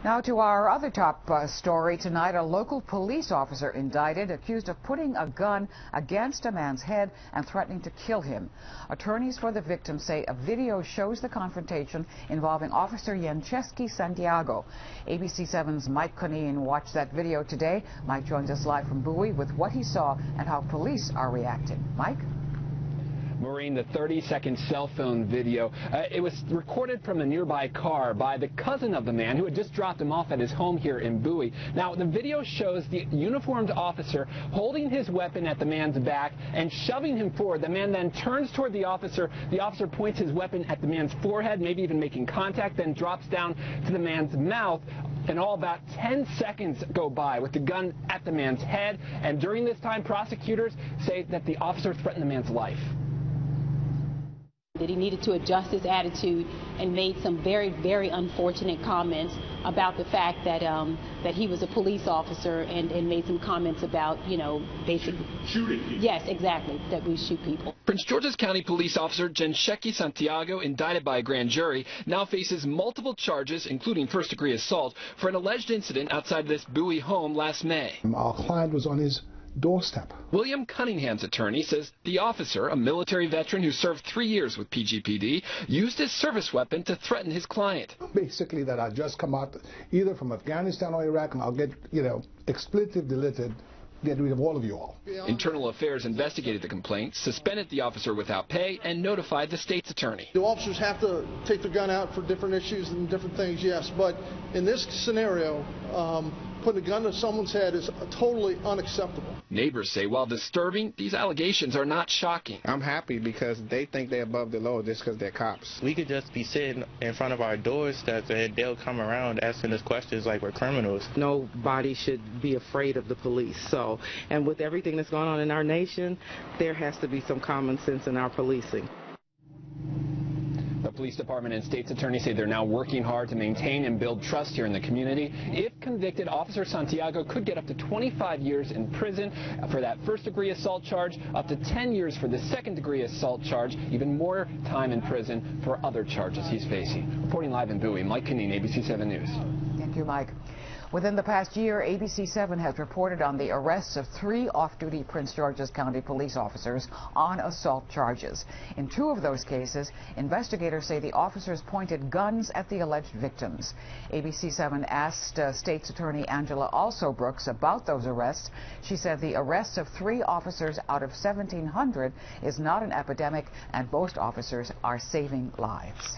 Now to our other top story tonight. A local police officer indicted, accused of putting a gun against a man's head and threatening to kill him. Attorneys for the victim say a video shows the confrontation involving Officer Yencheski Santiago. ABC7's Mike Cunneen watched that video today. Mike joins us live from Bowie with what he saw and how police are reacting. Mike? Maureen, the 30-second cell phone video, it was recorded from a nearby car by the cousin of the man who had just dropped him off at his home here in Bowie. Now, the video shows the uniformed officer holding his weapon at the man's back and shoving him forward. The man then turns toward the officer. The officer points his weapon at the man's forehead, maybe even making contact, then drops down to the man's mouth. And all about 10 seconds go by with the gun at the man's head. And during this time, prosecutors say that the officer threatened the man's life. That he needed to adjust his attitude and made some very, very unfortunate comments about the fact that that he was a police officer and made some comments about, you know, basically shooting people. Yes, exactly, that we shoot people. Prince George's County police officer Yencheski Santiago, indicted by a grand jury, now faces multiple charges, including first-degree assault, for an alleged incident outside this Bowie home last May. Our client was on his doorstep. William Cunningham's attorney says the officer, a military veteran who served 3 years with PGPD, used his service weapon to threaten his client. Basically that I just come out either from Afghanistan or Iraq and I'll get, expletive deleted, get rid of all of you all. Internal Affairs investigated the complaint, suspended the officer without pay, and notified the state's attorney. Do officers have to take their gun out for different issues and different things? Yes, but in this scenario, putting a gun to someone's head is totally unacceptable. Neighbors say while disturbing, these allegations are not shocking. I'm happy because they think they're above the law just because they're cops. We could just be sitting in front of our doorsteps and they'll come around asking us questions like we're criminals. Nobody should be afraid of the police. So, and with everything that's going on in our nation, there has to be some common sense in our policing. The police department and state's attorney say they're now working hard to maintain and build trust here in the community. If convicted, Officer Santiago could get up to 25 years in prison for that first-degree assault charge, up to 10 years for the second-degree assault charge, even more time in prison for other charges he's facing. Reporting live in Bowie, Mike Cunneen, ABC7 News. Thank you, Mike. Within the past year, ABC7 has reported on the arrests of 3 off-duty Prince George's County police officers on assault charges. In 2 of those cases, investigators say the officers pointed guns at the alleged victims. ABC7 asked State's Attorney Angela Brooks about those arrests. She said the arrests of 3 officers out of 1,700 is not an epidemic, and most officers are saving lives.